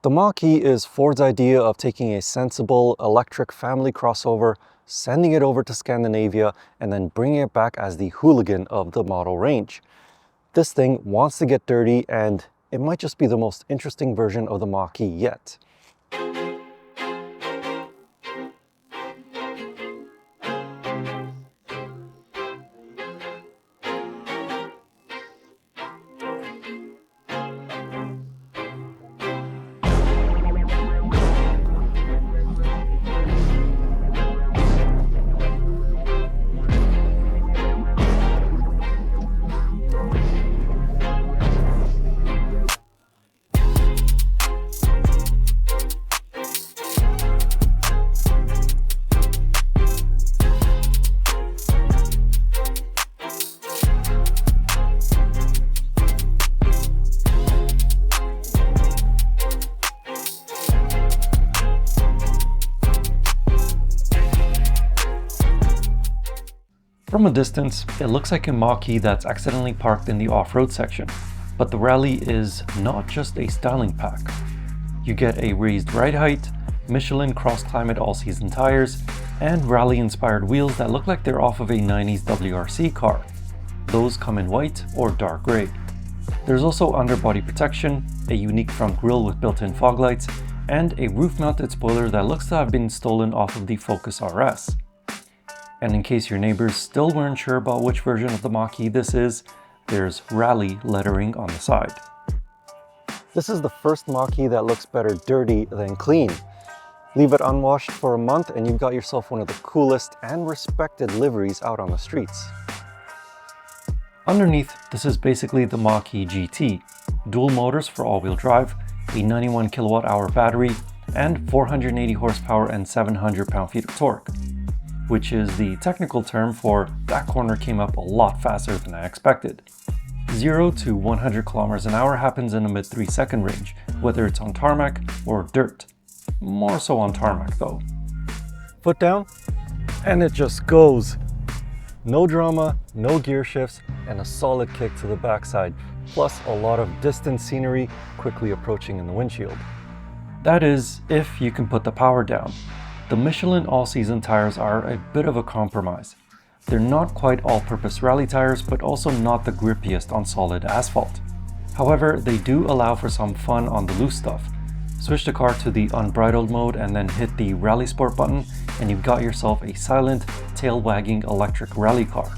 The Mach-E is Ford's idea of taking a sensible electric family crossover, sending it over to Scandinavia, and then bringing it back as the Hooligan of the model range. This thing wants to get dirty, and it might just be the most interesting version of the Mach-E yet. From a distance, it looks like a Mach-E that's accidentally parked in the off-road section, but the Rally is not just a styling pack. You get a raised ride height, Michelin cross-climate all-season tires, and Rally-inspired wheels that look like they're off of a 90s WRC car. Those come in white or dark grey. There's also underbody protection, a unique front grille with built-in fog lights, and a roof-mounted spoiler that looks to have been stolen off of the Focus RS. And in case your neighbors still weren't sure about which version of the Mach-E this is, there's Rally lettering on the side. This is the first Mach-E that looks better dirty than clean. Leave it unwashed for a month and you've got yourself one of the coolest and respected liveries out on the streets. Underneath, this is basically the Mach-E GT. Dual motors for all-wheel drive, a 91 kilowatt-hour battery, and 480 horsepower and 700 pound-feet of torque, which is the technical term for that corner came up a lot faster than I expected. 0 to 100 kilometers an hour happens in a mid 3-second range, whether it's on tarmac or dirt. More so on tarmac though. Foot down, and it just goes. No drama, no gear shifts, and a solid kick to the backside, plus a lot of distant scenery quickly approaching in the windshield. That is, if you can put the power down. The Michelin all-season tires are a bit of a compromise. They're not quite all-purpose rally tires, but also not the grippiest on solid asphalt. However, they do allow for some fun on the loose stuff. Switch the car to the unbridled mode and then hit the Rally Sport button, and you've got yourself a silent, tail-wagging electric rally car.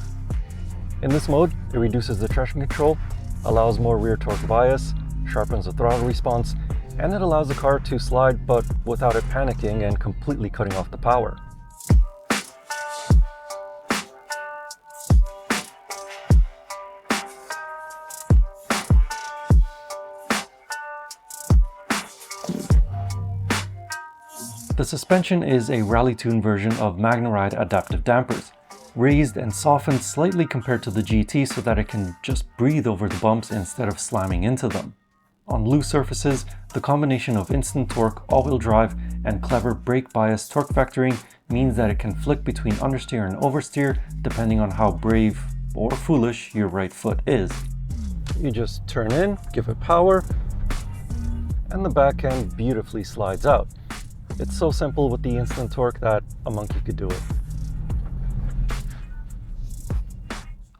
In this mode, it reduces the traction control, allows more rear torque bias, sharpens the throttle response, and it allows the car to slide but without it panicking and completely cutting off the power. The suspension is a rally-tuned version of MagneRide adaptive dampers, raised and softened slightly compared to the GT so that it can just breathe over the bumps instead of slamming into them. On loose surfaces, the combination of instant torque, all-wheel drive, and clever brake bias torque vectoring means that it can flick between understeer and oversteer depending on how brave or foolish your right foot is. You just turn in, give it power, and the back end beautifully slides out. It's so simple with the instant torque that a monkey could do it.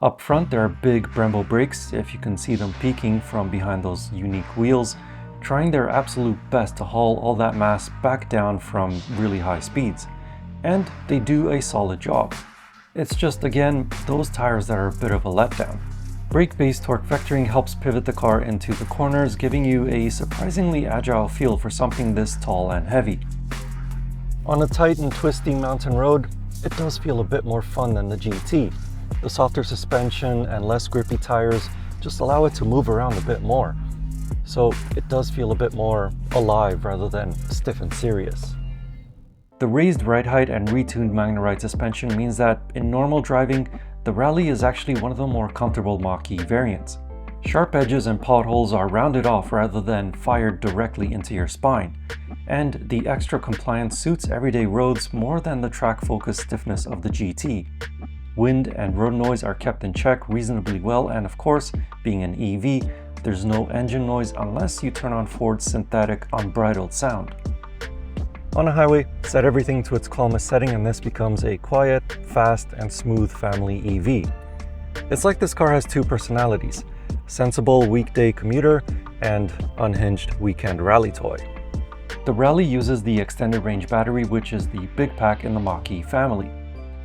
Up front, there are big Brembo brakes, if you can see them peeking from behind those unique wheels, trying their absolute best to haul all that mass back down from really high speeds. And they do a solid job. It's just, again, those tires that are a bit of a letdown. Brake-based torque vectoring helps pivot the car into the corners, giving you a surprisingly agile feel for something this tall and heavy. On a tight and twisty mountain road, it does feel a bit more fun than the GT. The softer suspension and less grippy tires just allow it to move around a bit more. So it does feel a bit more alive rather than stiff and serious. The raised ride height and retuned MagneRide suspension means that in normal driving, the Rally is actually one of the more comfortable Mach-E variants. Sharp edges and potholes are rounded off rather than fired directly into your spine, and the extra compliance suits everyday roads more than the track-focused stiffness of the GT. Wind and road noise are kept in check reasonably well, and of course, being an EV, There's no engine noise unless you turn on Ford's synthetic unbridled sound. On a highway, set everything to its calmest setting and this becomes a quiet, fast, and smooth family EV. It's like this car has two personalities: sensible weekday commuter and unhinged weekend rally toy. The Rally uses the extended range battery, which is the big pack in the Mach-E family.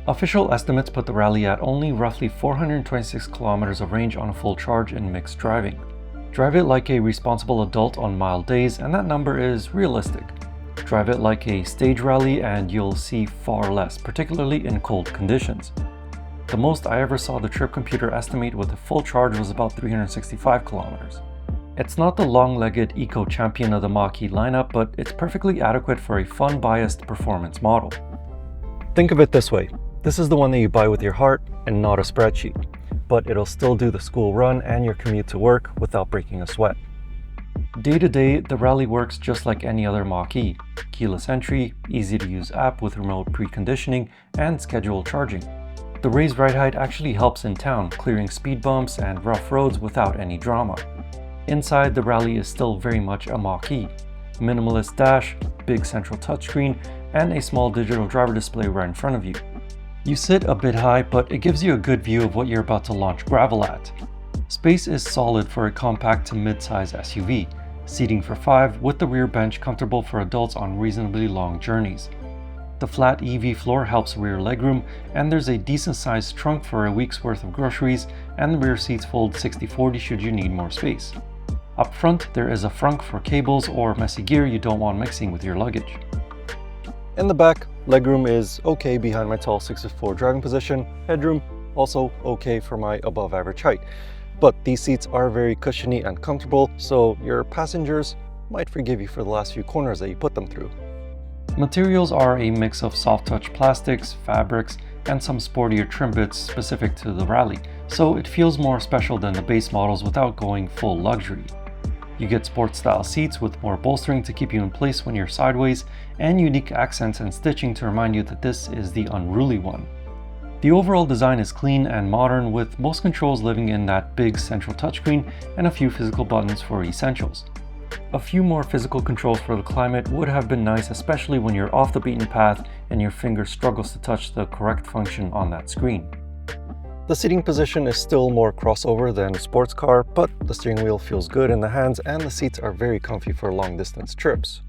Official estimates put the Rally at only roughly 426 kilometers of range on a full charge in mixed driving. Drive it like a responsible adult on mild days and that number is realistic. Drive it like a stage rally and you'll see far less, particularly in cold conditions. The most I ever saw the trip computer estimate with a full charge was about 365 kilometers. It's not the long-legged eco-champion of the Mach-E lineup, but it's perfectly adequate for a fun-biased performance model. Think of it this way: this is the one that you buy with your heart and not a spreadsheet, but it'll still do the school run and your commute to work without breaking a sweat. Day to day, the Rally works just like any other Mach-E. Keyless entry, easy to use app with remote preconditioning, and scheduled charging. The raised ride height actually helps in town, clearing speed bumps and rough roads without any drama. Inside, the Rally is still very much a Mach-E. Minimalist dash, big central touchscreen, and a small digital driver display right in front of you. You sit a bit high, but it gives you a good view of what you're about to launch gravel at. Space is solid for a compact to mid-size SUV. Seating for 5 with the rear bench comfortable for adults on reasonably long journeys. The flat EV floor helps rear legroom, and there's a decent sized trunk for a week's worth of groceries, and the rear seats fold 60/40 should you need more space. Up front, there is a frunk for cables or messy gear you don't want mixing with your luggage. In the back, legroom is okay behind my tall 6'4" driving position, headroom also okay for my above average height. But these seats are very cushiony and comfortable, so your passengers might forgive you for the last few corners that you put them through. Materials are a mix of soft touch plastics, fabrics, and some sportier trim bits specific to the Rally, so it feels more special than the base models without going full luxury. You get sport style seats with more bolstering to keep you in place when you're sideways, and unique accents and stitching to remind you that this is the unruly one. The overall design is clean and modern, with most controls living in that big central touchscreen and a few physical buttons for essentials. A few more physical controls for the climate would have been nice, especially when you're off the beaten path and your finger struggles to touch the correct function on that screen. The seating position is still more crossover than a sports car, but the steering wheel feels good in the hands and the seats are very comfy for long distance trips.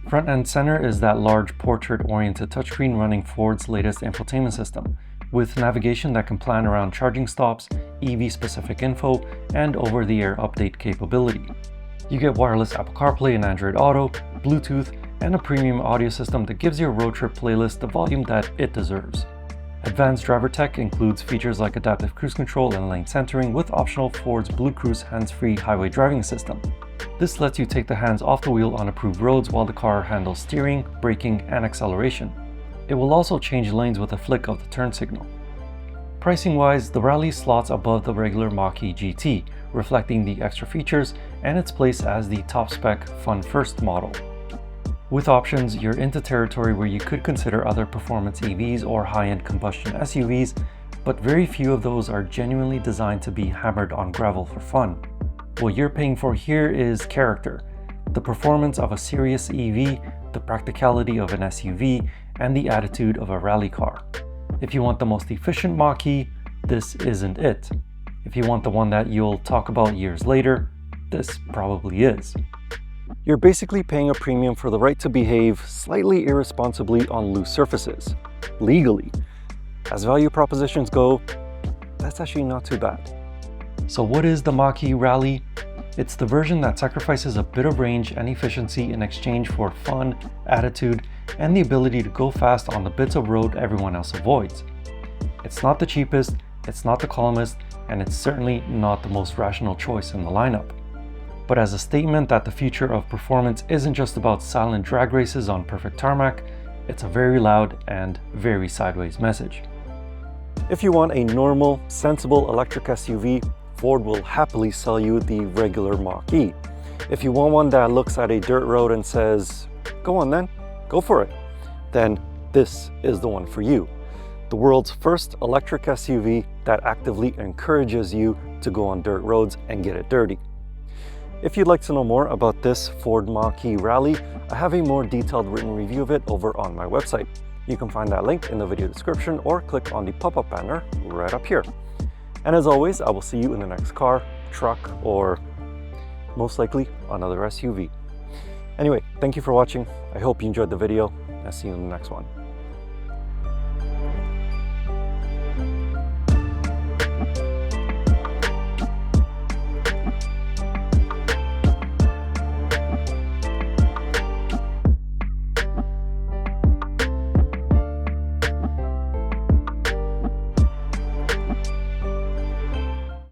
Front and center is that large portrait-oriented touchscreen running Ford's latest infotainment system, with navigation that can plan around charging stops, EV-specific info, and over-the-air update capability. You get wireless Apple CarPlay and Android Auto, Bluetooth, and a premium audio system that gives your road trip playlist the volume that it deserves. Advanced driver tech includes features like adaptive cruise control and lane centering with optional Ford's Blue Cruise hands-free highway driving system. This lets you take the hands off the wheel on approved roads while the car handles steering, braking, and acceleration. It will also change lanes with a flick of the turn signal. Pricing-wise, the Rally slots above the regular Mach-E GT, reflecting the extra features and its place as the top-spec fun-first model. With options, you're into territory where you could consider other performance EVs or high-end combustion SUVs, but very few of those are genuinely designed to be hammered on gravel for fun. What you're paying for here is character, the performance of a serious EV, the practicality of an SUV, and the attitude of a rally car. If you want the most efficient Mach-E, this isn't it. If you want the one that you'll talk about years later, this probably is. You're basically paying a premium for the right to behave slightly irresponsibly on loose surfaces, legally. As value propositions go, that's actually not too bad. So what is the Mach-E Rally? It's the version that sacrifices a bit of range and efficiency in exchange for fun, attitude, and the ability to go fast on the bits of road everyone else avoids. It's not the cheapest, it's not the calmest, and it's certainly not the most rational choice in the lineup. But as a statement that the future of performance isn't just about silent drag races on perfect tarmac, it's a very loud and very sideways message. If you want a normal, sensible electric SUV, Ford will happily sell you the regular Mach-E. If you want one that looks at a dirt road and says, "Go on then, go for it," then this is the one for you. The world's first electric SUV that actively encourages you to go on dirt roads and get it dirty. If you'd like to know more about this Ford Mach-E Rally, I have a more detailed written review of it over on my website. You can find that link in the video description or click on the pop-up banner right up here. And as always, I will see you in the next car, truck, or most likely another SUV. Anyway, thank you for watching. I hope you enjoyed the video. I'll see you in the next one.